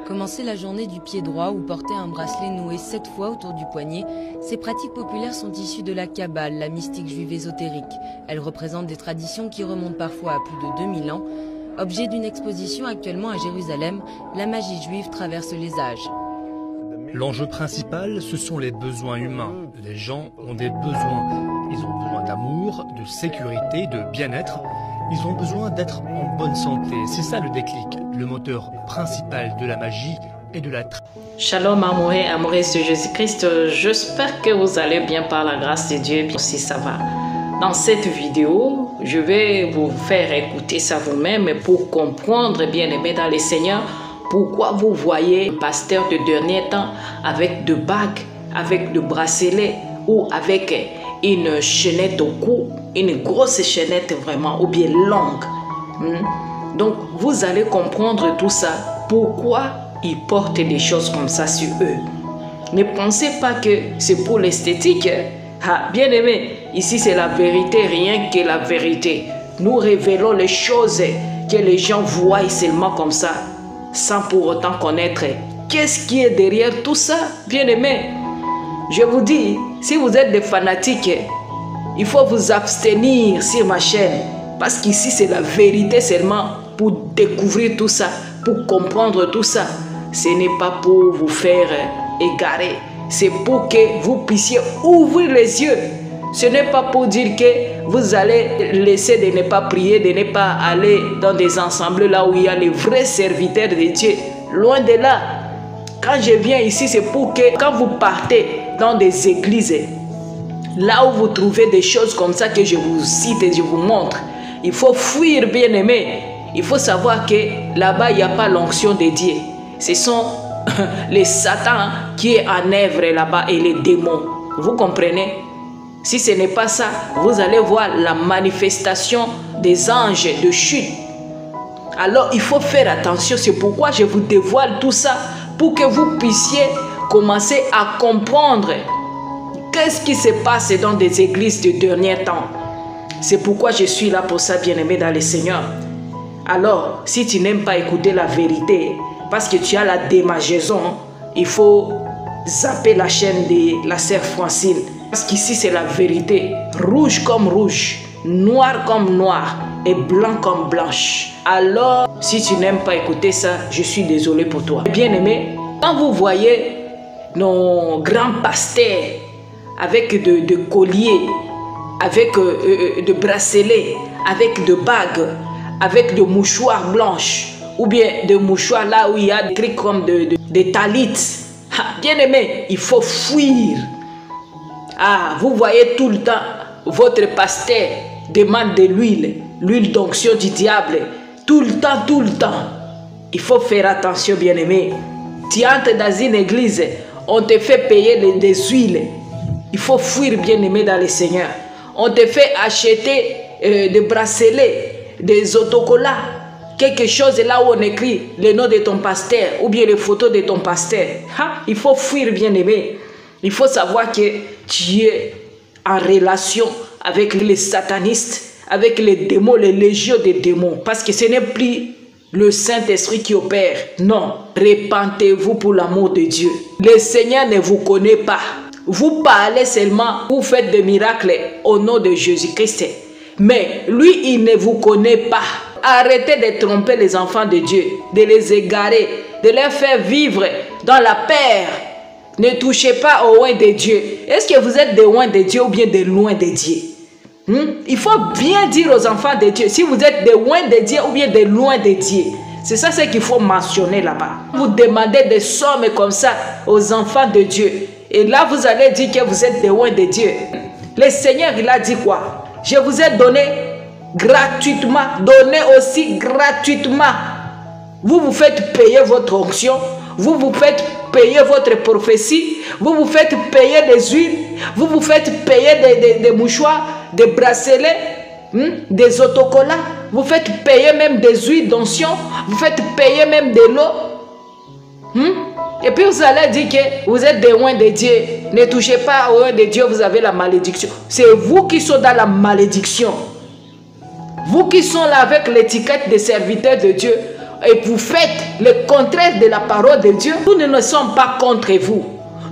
Commencer la journée du pied droit ou porter un bracelet noué 7 fois autour du poignet, ces pratiques populaires sont issues de la Kabbale, la mystique juive ésotérique. Elles représentent des traditions qui remontent parfois à plus de 2000 ans. Objet d'une exposition actuellement à Jérusalem, la magie juive traverse les âges. L'enjeu principal, ce sont les besoins humains. Les gens ont des besoins. Ils ont besoin d'amour, de sécurité, de bien-être. Ils ont besoin d'être en bonne santé. C'est ça le déclic, le moteur principal de la magie et de la Shalom amoureux, amoureuses de Jésus-Christ. J'espère que vous allez bien par la grâce de Dieu, bien si ça va. Dans cette vidéo, je vais vous faire écouter ça vous-même pour comprendre, bien aimé dans le Seigneur, pourquoi vous voyez un pasteur de dernier temps avec de bagues, avec de bracelets ou avec une chaînette au cou, une grosse chaînette vraiment, ou bien longue. Donc, vous allez comprendre tout ça. Pourquoi ils portent des choses comme ça sur eux. Ne pensez pas que c'est pour l'esthétique. Ah, bien aimé, ici c'est la vérité, rien que la vérité. Nous révélons les choses que les gens voient seulement comme ça, sans pour autant connaître qu'est-ce qui est derrière tout ça, bien aimé. Je vous dis, si vous êtes des fanatiques, il faut vous abstenir sur ma chaîne. Parce qu'ici, c'est la vérité seulement pour découvrir tout ça, pour comprendre tout ça. Ce n'est pas pour vous faire égarer. C'est pour que vous puissiez ouvrir les yeux. Ce n'est pas pour dire que vous allez laisser de ne pas prier, de ne pas aller dans des ensembles là où il y a les vrais serviteurs de Dieu. Loin de là. Quand je viens ici, c'est pour que quand vous partez dans des églises, là où vous trouvez des choses comme ça que je vous cite et je vous montre, il faut fuir, bien aimé. Il faut savoir que là-bas, il n'y a pas l'onction de Dieu. Ce sont les satans qui est en œuvre là-bas et les démons. Vous comprenez? Si ce n'est pas ça, vous allez voir la manifestation des anges de chute. Alors, il faut faire attention. C'est pourquoi je vous dévoile tout ça, pour que vous puissiez commencer à comprendre qu'est-ce qui se passe dans des églises de dernier temps. C'est pourquoi je suis là pour ça, bien-aimé dans le Seigneur. Alors, si tu n'aimes pas écouter la vérité, parce que tu as la démangeaison, il faut zapper la chaîne de la sœur Francine. Parce qu'ici, c'est la vérité. Rouge comme rouge, noir comme noir et blanc comme blanche. Alors, si tu n'aimes pas écouter ça, je suis désolé pour toi. Bien-aimé, quand vous voyez nos grands pasteurs avec de colliers, avec de bracelets, avec de bagues, avec de mouchoirs blanches, ou bien de mouchoirs là où il y a des trucs comme des talites. Bien aimé, il faut fuir. Ah, vous voyez tout le temps, votre pasteur demande de l'huile d'onction du diable, tout le temps, tout le temps. Il faut faire attention, bien aimé. Tu entres dans une église, on te fait payer des huiles. Il faut fuir, bien aimé dans le Seigneur. On te fait acheter des bracelets, des autocollants, quelque chose là où on écrit le nom de ton pasteur ou bien les photos de ton pasteur. Il faut fuir, bien aimé. Il faut savoir que tu es en relation avec les satanistes, avec les démons, les légions des démons. Parce que ce n'est plus le Saint-Esprit qui opère. Non, repentez-vous pour l'amour de Dieu. Le Seigneur ne vous connaît pas. Vous parlez seulement, vous faites des miracles au nom de Jésus-Christ. Mais lui, il ne vous connaît pas. Arrêtez de tromper les enfants de Dieu, de les égarer, de les faire vivre dans la peur. Ne touchez pas au loin de Dieu. Est-ce que vous êtes de loin de Dieu ou bien de loin de Dieu? Il faut bien dire aux enfants de Dieu si vous êtes de loin de Dieu ou bien de loin de Dieu. C'est ça ce qu'il faut mentionner là-bas. Vous demandez des sommes comme ça aux enfants de Dieu. Et là, vous allez dire que vous êtes de loin de Dieu. Le Seigneur, il a dit quoi? Je vous ai donné gratuitement. Donnez aussi gratuitement. Vous vous faites payer votre onction. Vous vous faites payer votre prophétie. Vous vous faites payer des huiles. Vous vous faites payer des mouchoirs, des bracelets, des autocollants. Vous faites payer même des huiles d'onction. Vous faites payer même de l'eau. Et puis vous allez dire que vous êtes des loin de Dieu. Ne touchez pas au loin de Dieu, vous avez la malédiction. C'est vous qui sont dans la malédiction. Vous qui sont là avec l'étiquette des serviteurs de Dieu, et vous faites le contraire de la parole de Dieu, nous ne sommes pas contre vous.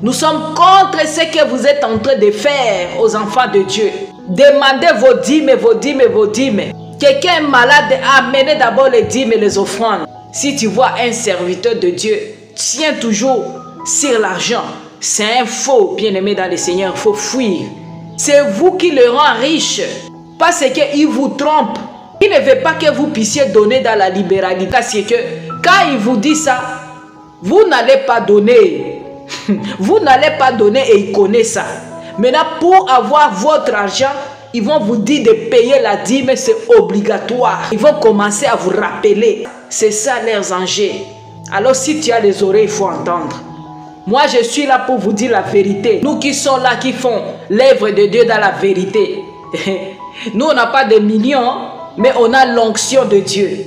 Nous sommes contre ce que vous êtes en train de faire aux enfants de Dieu. Demandez vos dîmes, vos dîmes, vos dîmes. Quelqu'un est malade, amenez d'abord les dîmes et les offrandes. Si tu vois un serviteur de Dieu, tiens toujours sur l'argent. C'est un faux, bien-aimé dans le Seigneur, il faut fuir. C'est vous qui le rend riche, parce qu'il vous trompe. Il ne veut pas que vous puissiez donner dans la libéralité. C'est que quand il vous dit ça, vous n'allez pas donner. Vous n'allez pas donner et il connaît ça. Maintenant, pour avoir votre argent, ils vont vous dire de payer la dîme, c'est obligatoire. Ils vont commencer à vous rappeler. C'est ça leurs enjeux. Alors si tu as les oreilles, il faut entendre. Moi, je suis là pour vous dire la vérité. Nous qui sommes là, qui font l'œuvre de Dieu dans la vérité. Nous, on n'a pas de millions, mais on a l'onction de Dieu.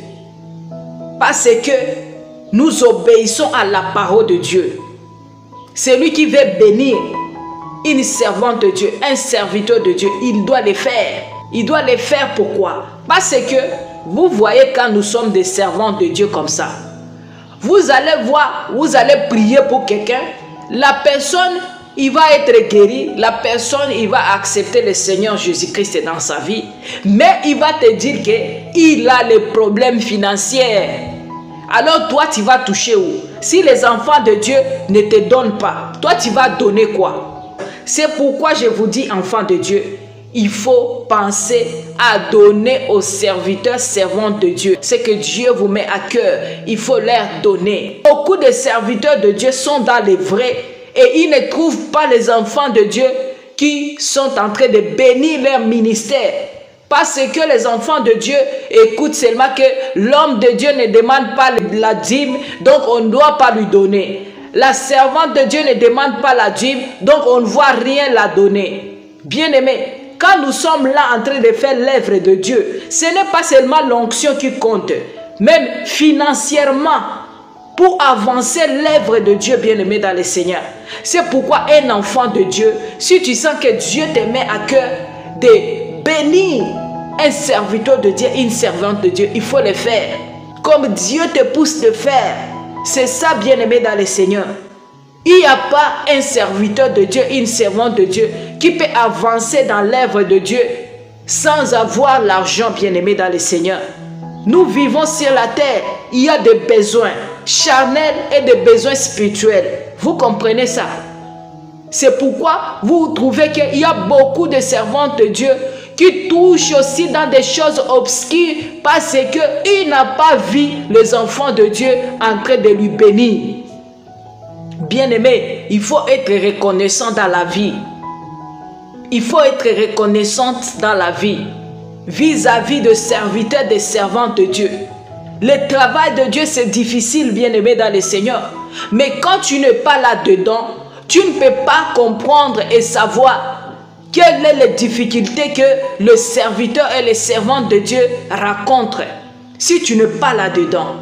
Parce que nous obéissons à la parole de Dieu. Celui qui veut bénir une servante de Dieu, un serviteur de Dieu, il doit le faire. Il doit le faire pourquoi? Parce que vous voyez quand nous sommes des servants de Dieu comme ça, vous allez voir, vous allez prier pour quelqu'un, la personne, il va être guéri, la personne, il va accepter le Seigneur Jésus-Christ dans sa vie, mais il va te dire qu'il a les problèmes financiers. Alors toi, tu vas toucher où? Si les enfants de Dieu ne te donnent pas, toi, tu vas donner quoi? C'est pourquoi je vous dis, enfants de Dieu, il faut penser à donner aux serviteurs, servantes de Dieu. Ce que Dieu vous met à cœur, il faut leur donner. Beaucoup de serviteurs de Dieu sont dans les vrais et ils ne trouvent pas les enfants de Dieu qui sont en train de bénir leur ministère. Parce que les enfants de Dieu écoutent seulement que l'homme de Dieu ne demande pas la dîme, donc on ne doit pas lui donner. La servante de Dieu ne demande pas la dîme, donc on ne voit rien la donner. Bien-aimés, quand nous sommes là en train de faire l'œuvre de Dieu, ce n'est pas seulement l'onction qui compte, même financièrement, pour avancer l'œuvre de Dieu, bien-aimé dans le Seigneur. C'est pourquoi un enfant de Dieu, si tu sens que Dieu te met à cœur de bénir un serviteur de Dieu, une servante de Dieu, il faut le faire. Comme Dieu te pousse de faire. C'est ça, bien-aimé dans le Seigneur. Il n'y a pas un serviteur de Dieu, une servante de Dieu qui peut avancer dans l'œuvre de Dieu sans avoir l'argent, bien-aimé dans le Seigneur. Nous vivons sur la terre. Il y a des besoins charnels et des besoins spirituels. Vous comprenez ça? C'est pourquoi vous trouvez qu'il y a beaucoup de servantes de Dieu qui touchent aussi dans des choses obscures parce qu'il n'a pas vu les enfants de Dieu en train de lui bénir. Bien-aimé, il faut être reconnaissant dans la vie. Il faut être reconnaissante dans la vie vis-à-vis de serviteurs, des servantes de Dieu. Le travail de Dieu, c'est difficile, bien-aimé dans le Seigneur. Mais quand tu n'es pas là-dedans, tu ne peux pas comprendre et savoir quelles sont les difficultés que le serviteur et les servantes de Dieu rencontrent si tu n'es pas là-dedans.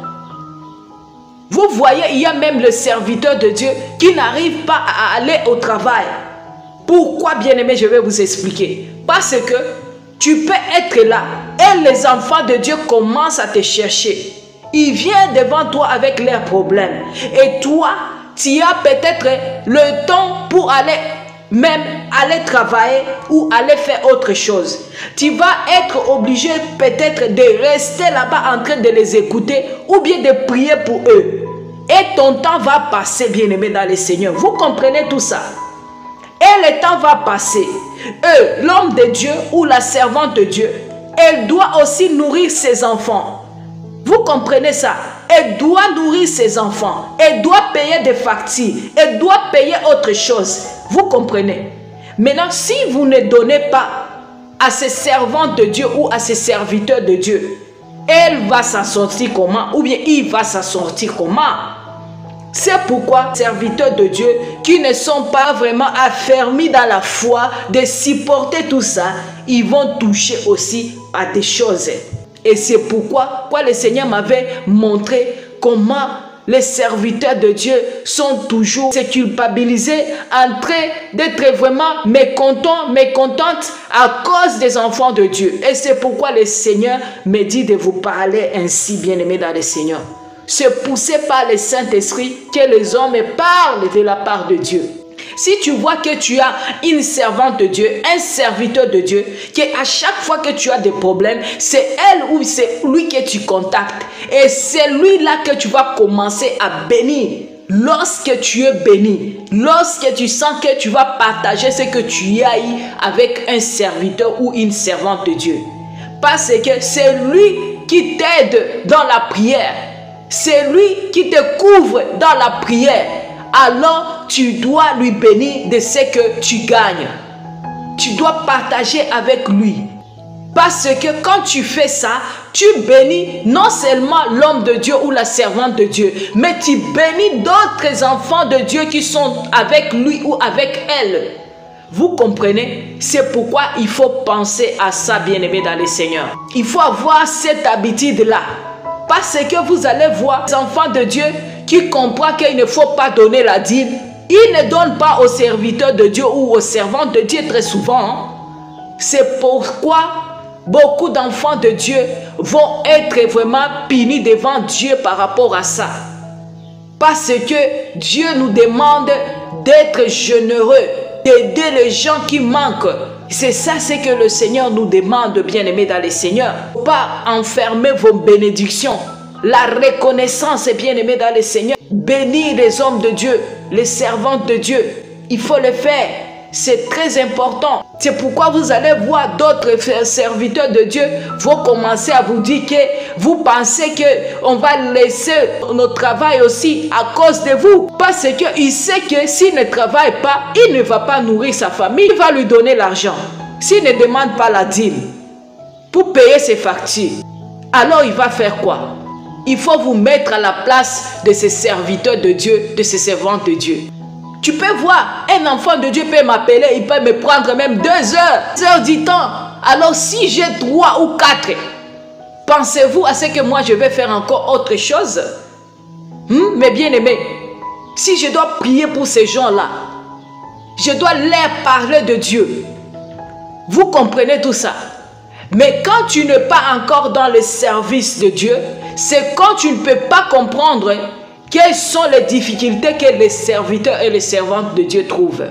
Vous voyez, il y a même le serviteur de Dieu qui n'arrive pas à aller au travail. Pourquoi, bien-aimé, je vais vous expliquer. Parce que tu peux être là et les enfants de Dieu commencent à te chercher. Ils viennent devant toi avec leurs problèmes. Et toi, tu as peut-être le temps pour même aller travailler ou aller faire autre chose. Tu vas être obligé peut-être de rester là-bas en train de les écouter ou bien de prier pour eux. Et ton temps va passer, bien-aimé dans le Seigneur. Vous comprenez tout ça? Et le temps va passer. L'homme de Dieu ou la servante de Dieu, elle doit aussi nourrir ses enfants. Vous comprenez ça? Elle doit nourrir ses enfants. Elle doit payer des factures. Elle doit payer autre chose. Vous comprenez? Maintenant, si vous ne donnez pas à ces servantes de Dieu ou à ces serviteurs de Dieu, elle va s'en sortir comment? Ou bien il va s'en sortir comment? C'est pourquoi les serviteurs de Dieu qui ne sont pas vraiment affermis dans la foi de supporter tout ça, ils vont toucher aussi à des choses. Et c'est pourquoi le Seigneur m'avait montré comment les serviteurs de Dieu sont toujours se culpabilisés, en train d'être vraiment mécontentes à cause des enfants de Dieu. Et c'est pourquoi le Seigneur me dit de vous parler ainsi, bien-aimés dans le Seigneur. c'est poussé par le Saint-Esprit que les hommes parlent de la part de Dieu. Si tu vois que tu as une servante de Dieu, un serviteur de Dieu, qu'à chaque fois que tu as des problèmes, c'est elle ou c'est lui que tu contactes. Et c'est lui-là que tu vas commencer à bénir. Lorsque tu es béni, lorsque tu sens que tu vas partager ce que tu as eu avec un serviteur ou une servante de Dieu. Parce que c'est lui qui t'aide dans la prière. C'est lui qui te couvre dans la prière. Alors tu dois lui bénir de ce que tu gagnes. Tu dois partager avec lui. Parce que quand tu fais ça, tu bénis non seulement l'homme de Dieu ou la servante de Dieu, mais tu bénis d'autres enfants de Dieu qui sont avec lui ou avec elle. Vous comprenez? C'est pourquoi il faut penser à ça, bien-aimés dans le Seigneur. Il faut avoir cette habitude-là. Parce que vous allez voir les enfants de Dieu qui comprennent qu'il ne faut pas donner la dîme. Ils ne donnent pas aux serviteurs de Dieu ou aux servantes de Dieu très souvent. C'est pourquoi beaucoup d'enfants de Dieu vont être vraiment punis devant Dieu par rapport à ça. Parce que Dieu nous demande d'être généreux, d'aider les gens qui manquent. C'est ça ce que le Seigneur nous demande, bien-aimés dans le Seigneur. Pas enfermer vos bénédictions. La reconnaissance, bien-aimés dans le Seigneur. Bénir les hommes de Dieu, les servantes de Dieu. Il faut le faire. C'est très important. C'est pourquoi vous allez voir d'autres serviteurs de Dieu vont commencer à vous dire que vous pensez qu'on va laisser notre travail aussi à cause de vous. Parce qu'il sait que s'il ne travaille pas, il ne va pas nourrir sa famille. Il va lui donner l'argent. S'il ne demande pas la dîme pour payer ses factures, alors il va faire quoi? Il faut vous mettre à la place de ces serviteurs de Dieu, de ces servantes de Dieu. Tu peux voir, un enfant de Dieu peut m'appeler, il peut me prendre même 2 heures du temps. Alors si j'ai 3 ou 4, pensez-vous à ce que moi je vais faire encore autre chose? Mais bien aimé, si je dois prier pour ces gens-là, je dois leur parler de Dieu. Vous comprenez tout ça? Mais quand tu n'es pas encore dans le service de Dieu, c'est quand tu ne peux pas comprendre quelles sont les difficultés que les serviteurs et les servantes de Dieu trouvent.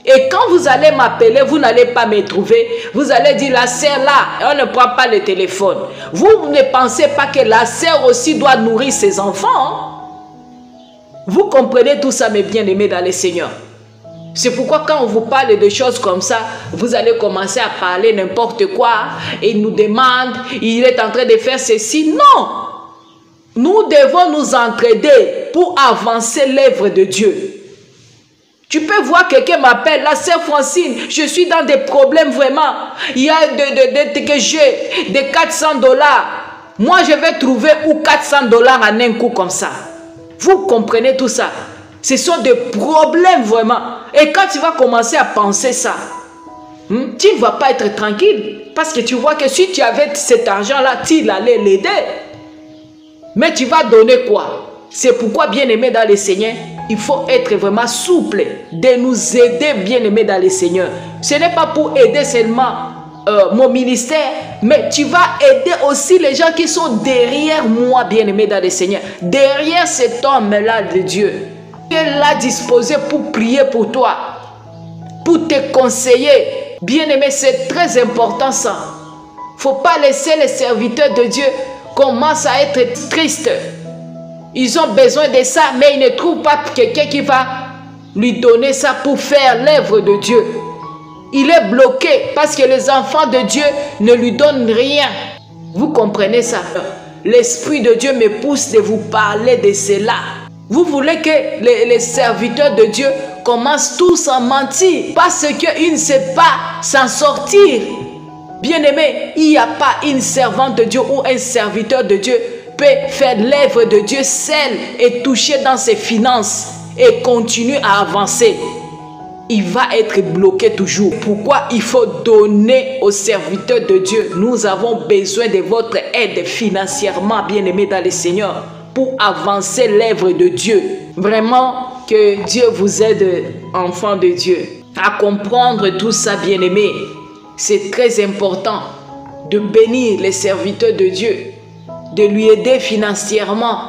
Et quand vous allez m'appeler, vous n'allez pas me trouver. Vous allez dire la sœur là, on ne prend pas le téléphone. Vous ne pensez pas que la sœur aussi doit nourrir ses enfants? Vous comprenez tout ça, mes bien-aimés dans le Seigneur. C'est pourquoi quand on vous parle de choses comme ça, vous allez commencer à parler n'importe quoi. Et il nous demande, il est en train de faire ceci. Non! Nous devons nous entraider pour avancer l'œuvre de Dieu. Tu peux voir quelqu'un m'appelle, la sœur Francine, je suis dans des problèmes vraiment. Il y a que j'ai de 400 $. Moi, je vais trouver où 400 $ en un coup comme ça. Vous comprenez tout ça? Ce sont des problèmes vraiment. Et quand tu vas commencer à penser ça, tu ne vas pas être tranquille. Parce que tu vois que si tu avais cet argent-là, tu allais l'aider. Mais tu vas donner quoi? C'est pourquoi, bien-aimé dans le Seigneur, il faut être vraiment souple de nous aider, bien-aimé dans le Seigneur. Ce n'est pas pour aider seulement mon ministère, mais tu vas aider aussi les gens qui sont derrière moi, bien-aimé dans le Seigneur. Derrière cet homme-là de Dieu, qui est là disposé pour prier pour toi, pour te conseiller. Bien-aimé, c'est très important ça. Il ne faut pas laisser les serviteurs de Dieu commencent à être tristes. Ils ont besoin de ça, mais ils ne trouvent pas quelqu'un qui va lui donner ça pour faire l'œuvre de Dieu. Il est bloqué parce que les enfants de Dieu ne lui donnent rien. Vous comprenez ça? L'Esprit de Dieu me pousse de vous parler de cela. Vous voulez que les serviteurs de Dieu commencent tous à mentir parce qu'ils ne savent pas s'en sortir. Bien-aimé, il n'y a pas une servante de Dieu ou un serviteur de Dieu peut faire l'œuvre de Dieu seul et toucher dans ses finances et continuer à avancer. Il va être bloqué toujours. Pourquoi il faut donner aux serviteurs de Dieu? Nous avons besoin de votre aide financièrement, bien-aimé dans le Seigneur, pour avancer l'œuvre de Dieu. Vraiment, que Dieu vous aide, enfants de Dieu, à comprendre tout ça, bien-aimé. C'est très important de bénir les serviteurs de Dieu, de lui aider financièrement.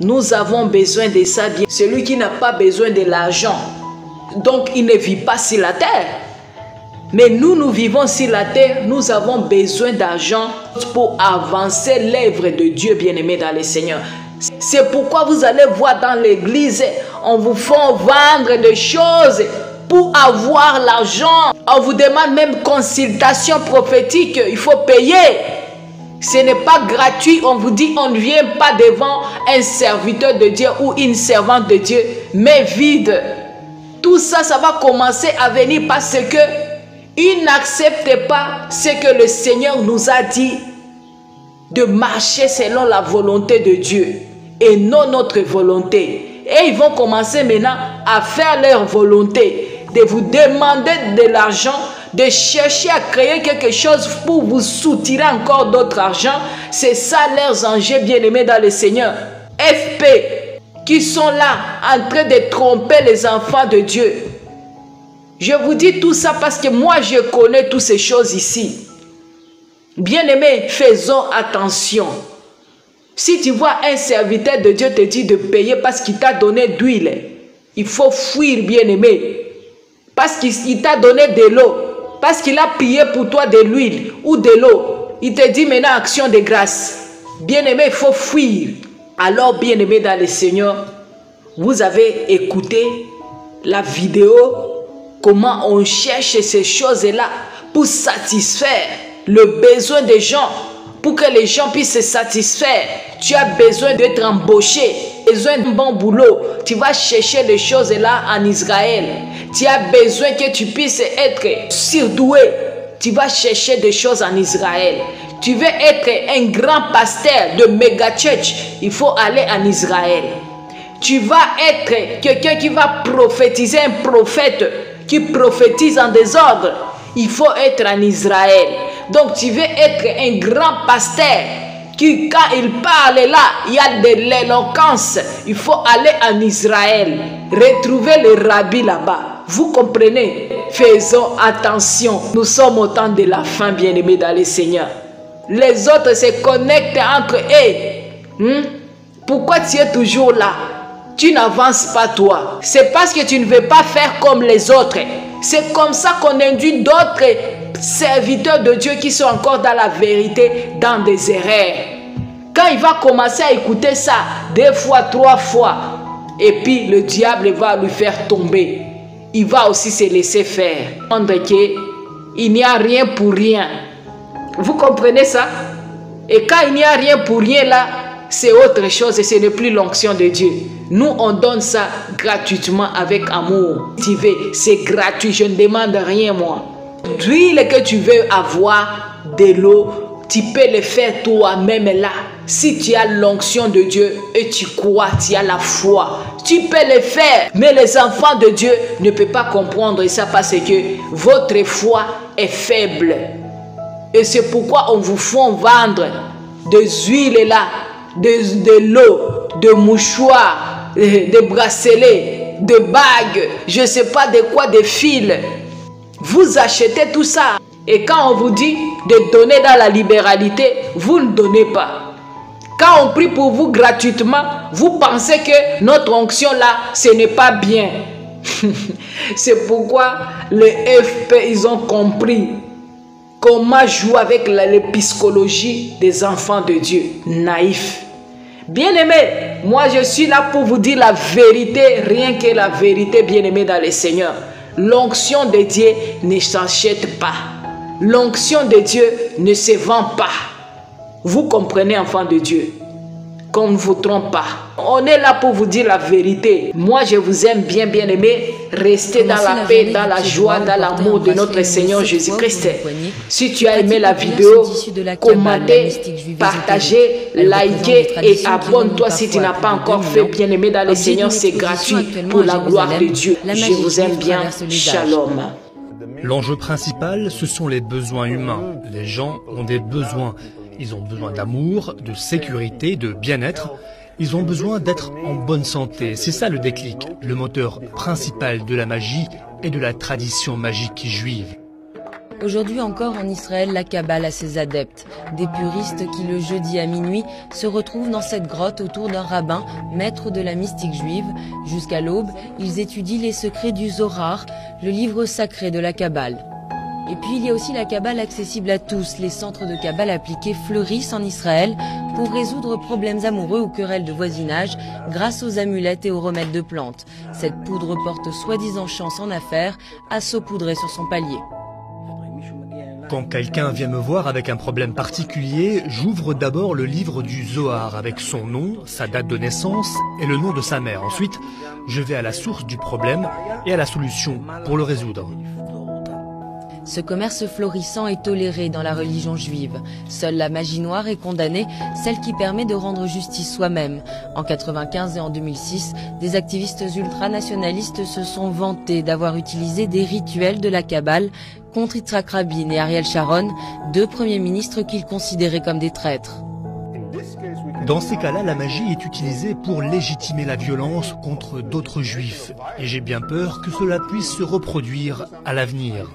Nous avons besoin de ça. Celui qui n'a pas besoin de l'argent, donc il ne vit pas sur la terre. Mais nous vivons sur la terre, nous avons besoin d'argent pour avancer l'œuvre de Dieu bien-aimé dans le Seigneur. C'est pourquoi vous allez voir dans l'église, on vous fait vendre des choses pour avoir l'argent. On vous demande même consultation prophétique, il faut payer. Ce n'est pas gratuit, on vous dit, on ne vient pas devant un serviteur de Dieu ou une servante de Dieu, mais vide. Tout ça, ça va commencer à venir parce que ils n'acceptent pas ce que le Seigneur nous a dit, de marcher selon la volonté de Dieu et non notre volonté. Et ils vont commencer maintenant à faire leur volonté, de vous demander de l'argent, de chercher à créer quelque chose pour vous soutirer encore d'autres argent. C'est ça leurs enjeux bien-aimés dans le Seigneur. FP, qui sont là en train de tromper les enfants de Dieu. Je vous dis tout ça parce que moi je connais toutes ces choses ici. Bien-aimés, faisons attention. Si tu vois un serviteur de Dieu te dit de payer parce qu'il t'a donné d'huile, il faut fuir, bien-aimé. Parce qu'il t'a donné de l'eau, parce qu'il a payé pour toi de l'huile ou de l'eau. Il te dit maintenant action de grâce. Bien-aimé, il faut fuir. Alors, bien-aimé dans le Seigneur, vous avez écouté la vidéo, comment on cherche ces choses-là pour satisfaire le besoin des gens, pour que les gens puissent se satisfaire. Tu as besoin d'être embauché, besoin d'un bon boulot. Tu vas chercher les choses-là en Israël. Tu as besoin que tu puisses être surdoué. Tu vas chercher des choses en Israël. Tu veux être un grand pasteur de méga church, il faut aller en Israël. Tu vas être quelqu'un qui va prophétiser, un prophète qui prophétise en désordre, il faut être en Israël. Donc tu veux être un grand pasteur qui, quand il parle là, il y a de l'éloquence. Il faut aller en Israël, retrouver les rabbis là-bas. Vous comprenez? Faisons attention. Nous sommes au temps de la fin, bien-aimés dans le Seigneur. Les autres se connectent entre eux. Pourquoi tu es toujours là? Tu n'avances pas toi. C'est parce que tu ne veux pas faire comme les autres. C'est comme ça qu'on induit d'autres serviteurs de Dieu qui sont encore dans la vérité, dans des erreurs. Quand il va commencer à écouter ça 2 fois, 3 fois, et puis le diable va lui faire tomber. Il va aussi se laisser faire. Il n'y a rien pour rien. Vous comprenez ça? Et quand il n'y a rien pour rien là, c'est autre chose et ce n'est plus l'onction de Dieu. Nous, on donne ça gratuitement avec amour. Tu veux, c'est gratuit, je ne demande rien moi. L'huile que tu veux avoir, de l'eau, tu peux le faire toi-même là. Si tu as l'onction de Dieu et tu crois, tu as la foi, tu peux le faire. Mais les enfants de Dieu ne peuvent pas comprendre ça parce que votre foi est faible. Et c'est pourquoi on vous fait vendre des huiles là, de l'eau, de mouchoirs, de bracelets, de bagues, je ne sais pas de quoi, de fils. Vous achetez tout ça. Et quand on vous dit de donner dans la libéralité, vous ne donnez pas. Quand on prie pour vous gratuitement, vous pensez que notre onction là, ce n'est pas bien. C'est pourquoi les FP, ils ont compris comment jouer avec la psychologie des enfants de Dieu, naïfs. Bien-aimés, moi je suis là pour vous dire la vérité, rien que la vérité, bien-aimés dans le Seigneur. L'onction de Dieu ne s'achète pas. L'onction de Dieu ne se vend pas. Vous comprenez, enfants de Dieu? Qu'on ne vous trompe pas. On est là pour vous dire la vérité. Moi, je vous aime bien, bien-aimés. Restez dans la paix, dans la joie, dans l'amour de notre Seigneur Jésus-Christ. Si tu as aimé la vidéo, commentez, partagez, likez et abonne-toi si tu n'as pas encore fait, bien-aimé dans le Seigneur. C'est gratuit pour la gloire de Dieu. Je vous aime bien. Shalom. L'enjeu principal, ce sont les besoins humains. Les gens ont des besoins. Ils ont besoin d'amour, de sécurité, de bien-être. Ils ont besoin d'être en bonne santé. C'est ça le déclic, le moteur principal de la magie et de la tradition magique juive. Aujourd'hui encore en Israël, la Kabbale a ses adeptes. Des puristes qui le jeudi à minuit se retrouvent dans cette grotte autour d'un rabbin, maître de la mystique juive. Jusqu'à l'aube, ils étudient les secrets du Zohar, le livre sacré de la Kabbale. Et puis il y a aussi la Kabbale accessible à tous. Les centres de Kabbale appliqués fleurissent en Israël pour résoudre problèmes amoureux ou querelles de voisinage grâce aux amulettes et aux remèdes de plantes. Cette poudre porte soi-disant chance en affaires à saupoudrer sur son palier. Quand quelqu'un vient me voir avec un problème particulier, j'ouvre d'abord le livre du Zohar avec son nom, sa date de naissance et le nom de sa mère. Ensuite, je vais à la source du problème et à la solution pour le résoudre. Ce commerce florissant est toléré dans la religion juive. Seule la magie noire est condamnée, celle qui permet de rendre justice soi-même. En 1995 et en 2006, des activistes ultranationalistes se sont vantés d'avoir utilisé des rituels de la Kabbale contre Yitzhak Rabin et Ariel Sharon, deux premiers ministres qu'ils considéraient comme des traîtres. Dans ces cas-là, la magie est utilisée pour légitimer la violence contre d'autres juifs. Et j'ai bien peur que cela puisse se reproduire à l'avenir.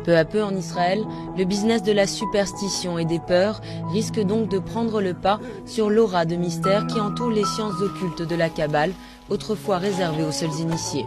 Peu à peu en Israël, le business de la superstition et des peurs risque donc de prendre le pas sur l'aura de mystère qui entoure les sciences occultes de la Kabbale, autrefois réservées aux seuls initiés.